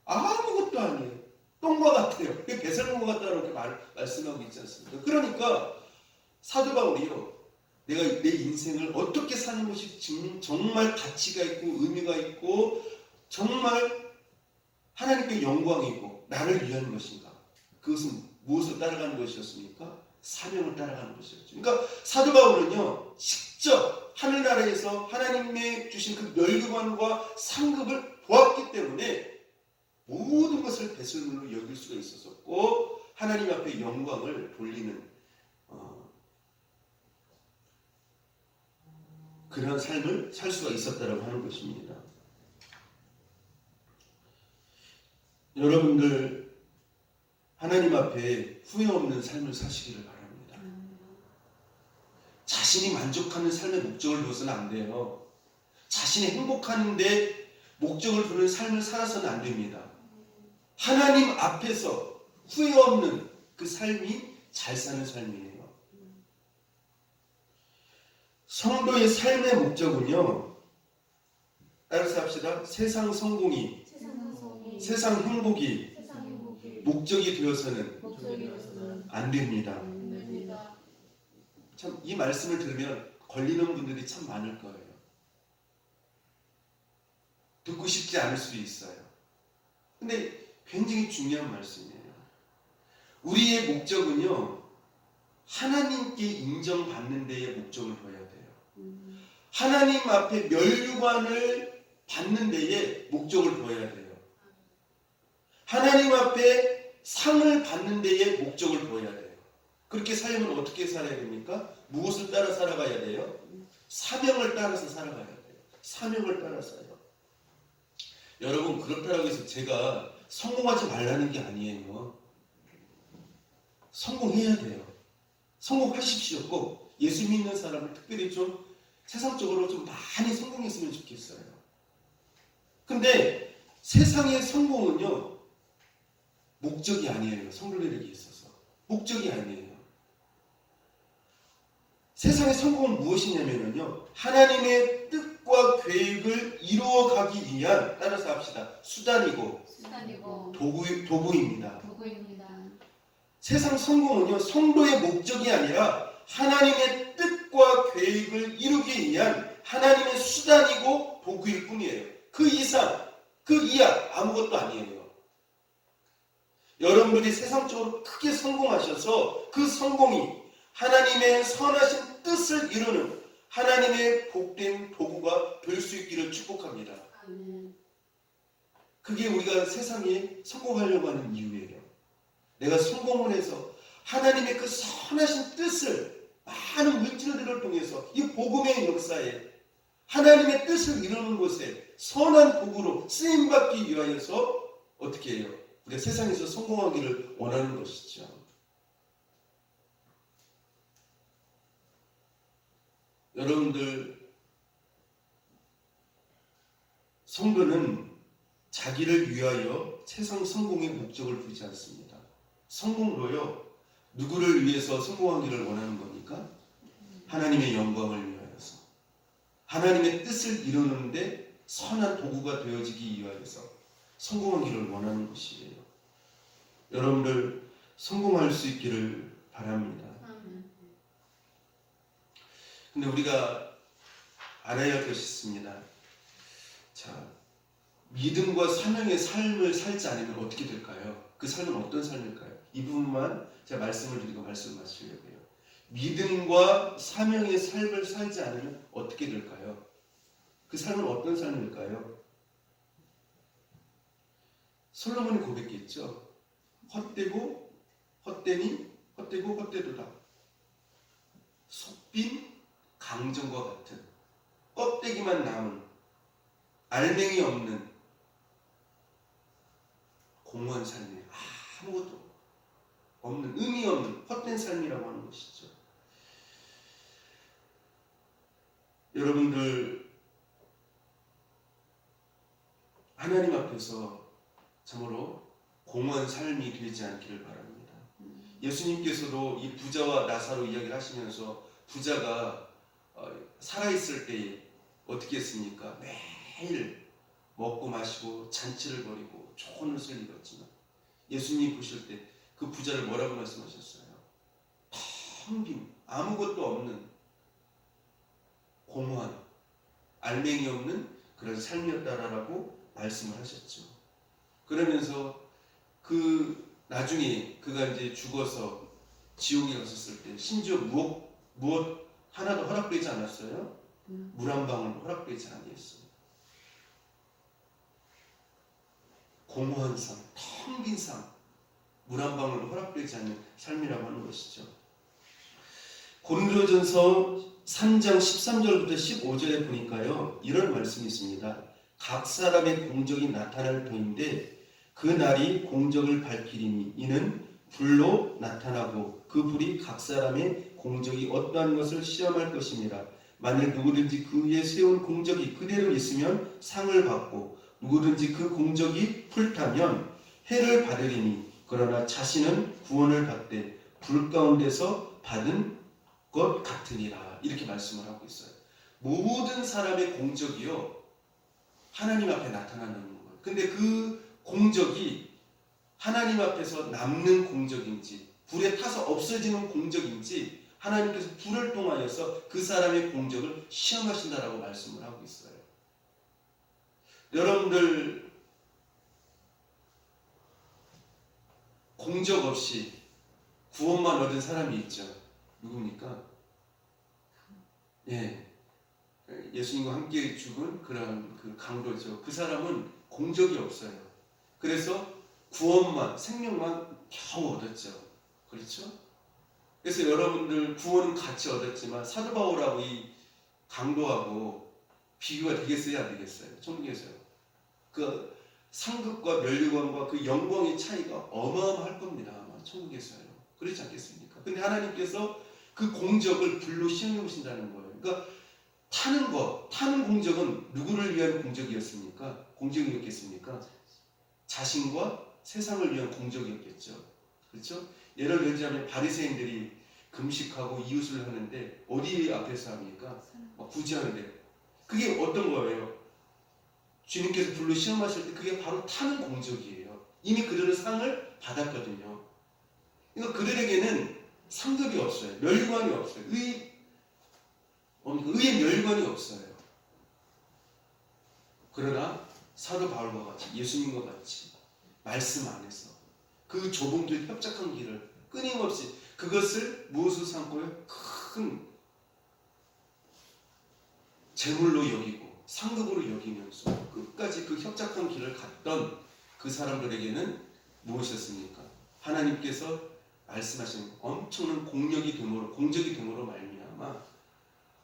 아무것도 아니에요. 똥과 같아요. 배설물과 같다고 이렇게 말씀하고 있지 않습니까? 그러니까 사도 바울이요, 내가 내 인생을 어떻게 사는 것이 정말 가치가 있고 의미가 있고 정말 하나님께 영광이고 나를 위한 것인가? 그것은 무엇을 따라가는 것이었습니까? 사명을 따라가는 것이었죠. 그러니까 사도 바울은요, 직접 하늘나라에서 하나님의 주신 그 멸류관과 상급을 보았기 때문에 모든 것을 배설물로 여길 수가 있었고 하나님 앞에 영광을 돌리는 그런 삶을 살 수가 있었다라고 하는 것입니다. 여러분들 하나님 앞에 후회 없는 삶을 사시기를 바랍니다. 자신이 만족하는 삶의 목적을 두어서는 안 돼요. 자신이 행복한데 목적을 두는 삶을 살아서는 안 됩니다. 하나님 앞에서 후회 없는 그 삶이 잘 사는 삶이에요. 성도의 삶의 목적은요, 따라서 합시다. 세상 성공이, 세상 행복이 목적이 되어서는 안 됩니다. 참 이 말씀을 들으면 걸리는 분들이 참 많을 거예요. 듣고 싶지 않을 수도 있어요. 근데 굉장히 중요한 말씀이에요. 우리의 목적은요, 하나님께 인정받는 데에 목적을 둬야 돼요. 하나님 앞에 멸류관을 받는 데에 목적을 둬야 돼요. 하나님 앞에 상을 받는 데에 목적을 둬야 돼요. 그렇게 살면 어떻게 살아야 됩니까? 무엇을 따라 살아가야 돼요? 사명을 따라서 살아가야 돼요. 사명을 따라서요. 여러분, 그렇다고 해서 제가 성공하지 말라는 게 아니에요. 성공해야 돼요. 성공하십시오. 꼭 예수 믿는 사람을 특별히 좀 세상적으로 좀 많이 성공했으면 좋겠어요. 근데 세상의 성공은요, 목적이 아니에요. 성도들에게 있어서 목적이 아니에요. 세상의 성공은 무엇이냐면요, 하나님의 뜻과 계획을 이루어가기 위한, 따라서 합시다, 수단이고 도구입니다. 세상 성공은요, 성도의 목적이 아니라 하나님의 하나님의 뜻과 계획을 이루기 위한 하나님의 수단이고 도구일 뿐이에요. 그 이상, 그 이하 아무것도 아니에요. 여러분들이 세상적으로 크게 성공하셔서 그 성공이 하나님의 선하신 뜻을 이루는 하나님의 복된 도구가 될 수 있기를 축복합니다. 그게 우리가 세상에 성공하려고 하는 이유예요. 내가 성공을 해서 하나님의 그 선하신 뜻을 많은 물질들을 통해서 이 복음의 역사에 하나님의 뜻을 이루는 곳에 선한 도구로 쓰임받기 위하여서 어떻게 해요? 우리가 세상에서 성공하기를 원하는 것이죠. 여러분들, 성도는 자기를 위하여 세상 성공의 목적을 두지 않습니다. 성공도요, 누구를 위해서 성공하기를 원하는 겁니까? 하나님의 영광을 위하여서, 하나님의 뜻을 이루는데 선한 도구가 되어지기 위하여서 성공하기를 원하는 것이에요. 여러분들 성공할 수 있기를 바랍니다. 근데 우리가 알아야 할 것이 있습니다. 자, 믿음과 사명의 삶을 살지 않으면 어떻게 될까요? 그 삶은 어떤 삶일까요? 이 부분만 제가 말씀을 드리고 말씀을 마치려고요. 믿음과 사명의 삶을 살지 않으면 어떻게 될까요? 그 삶은 어떤 삶일까요? 솔로몬이 고백했죠. 헛되고 헛되니 헛되고 헛되도다. 속빈 강정과 같은 껍데기만 남은 알맹이 없는 공허한 삶이에요. 아무것도 없는, 의미 없는 헛된 삶이라고 하는 것이죠. 여러분들, 하나님 앞에서 참으로 공허한 삶이 되지 않기를 바랍니다. 예수님께서도 이 부자와 나사로 이야기를 하시면서 부자가 살아있을 때에 어떻게 했습니까? 매일 먹고 마시고 잔치를 벌이고 좋은 옷을 입었지만 예수님 보실 때 그 부자를 뭐라고 말씀하셨어요? 텅 빈, 아무것도 없는 공허한, 알맹이 없는 그런 삶이었다라고 말씀을 하셨죠. 그러면서 그 나중에 그가 이제 죽어서 지옥에 갔었을 때 심지어 무엇 하나도 허락되지 않았어요. 물 한 방울 허락되지 아니했어요. 공허한 삶, 텅 빈 삶, 물 한 방울 허락되지 않는 삶이라고 하는 것이죠. 고린도전서 3장 13절부터 15절에 보니까요, 이런 말씀이 있습니다. 각 사람의 공적이 나타날 터인데 그 날이 공적을 밝히리니 이는 불로 나타나고 그 불이 각 사람의 공적이 어떠한 것을 시험할 것입니다. 만일 누구든지 그 위에 세운 공적이 그대로 있으면 상을 받고 누구든지 그 공적이 불타면 해를 받으리니 그러나 자신은 구원을 받되 불 가운데서 받은 것 같으니라. 이렇게 말씀을 하고 있어요. 모든 사람의 공적이요, 하나님 앞에 나타나는 거예요. 근데 그 공적이 하나님 앞에서 남는 공적인지 불에 타서 없어지는 공적인지 하나님께서 불을 통하여서 그 사람의 공적을 시험하신다라고 말씀을 하고 있어요. 여러분들, 공적 없이 구원만 얻은 사람이 있죠. 누굽니까? 예수님과 함께 죽은 그런 그 강도죠. 그 사람은 공적이 없어요. 그래서 구원만, 생명만 겨우 얻었죠. 그렇죠? 그래서 여러분들 구원은 같이 얻었지만 사도 바울하고 이 강도하고 비교가 되겠어요, 안 되겠어요? 천국에서요. 그 상급과 면류관과 그 영광의 차이가 어마어마할 겁니다. 아마 천국에서요. 그렇지 않겠습니까? 근데 하나님께서 그 공적을 불로 시험해 보신다는 거예요. 그러니까 타는 공적은 누구를 위한 공적이었습니까? 공적이었겠습니까? 자신과 세상을 위한 공적이었겠죠. 그렇죠? 예를 들자면 바리새인들이 금식하고 이웃을 하는데 어디 앞에서 합니까? 막 구제하는데 그게 어떤 거예요? 주님께서 불로 시험하실 때 그게 바로 타는 공적이에요. 이미 그들은 상을 받았거든요. 그러니까 그들에게는 상급이 없어요. 멸관이 없어요. 의에 멸관이 없어요. 그러나 사도 바울과 같이 예수님과 같이 말씀 안에서 그 좁은 길, 협착한 길을 끊임없이 그것을 무엇으로 삼고요? 큰 재물로 여기고 상급으로 여기면서 끝까지 그 협착한 길을 갔던 그 사람들에게는 무엇이었습니까? 하나님께서 말씀하신 엄청난 공적이 됨으로 말미암아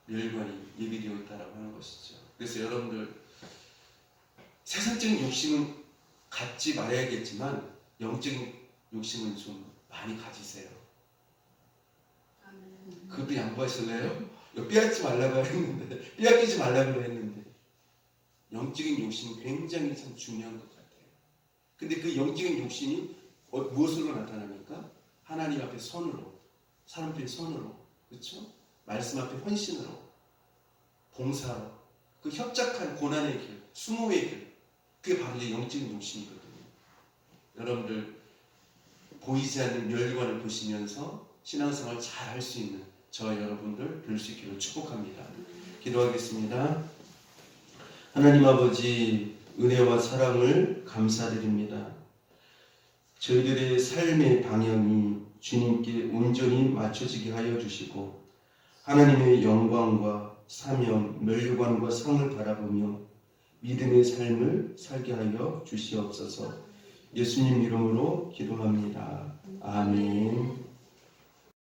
멸관이 예비되어 있다라고 하는 것이죠. 그래서 여러분들 세상적인 욕심은 갖지 말아야겠지만 영적인 욕심은 좀 많이 가지세요. 그것도 양보하실래요? 빼앗지 말라고 했는데, 빼앗기지 말라고 했는데, 영적인 욕심은 굉장히 참 중요한 것 같아요. 근데 그 영적인 욕심이 무엇으로 나타납니까? 하나님 앞에 선으로, 사람 앞에 선으로, 그렇죠? 말씀 앞에 헌신으로, 봉사로, 그 협착한 고난의 길, 수모의 길, 그게 바로 이제 영적인 욕심이거든요. 여러분들 보이지 않는 멸관을 보시면서 신앙생활 잘 할 수 있는 저 여러분들 될 수 있기를 축복합니다. 기도하겠습니다. 하나님 아버지, 은혜와 사랑을 감사드립니다. 저희들의 삶의 방향이 주님께 온전히 맞춰지게 하여 주시고 하나님의 영광과 사명, 멸관과 상을 바라보며 믿음의 삶을 살게 하여 주시옵소서. 예수님 이름으로 기도합니다. 아멘.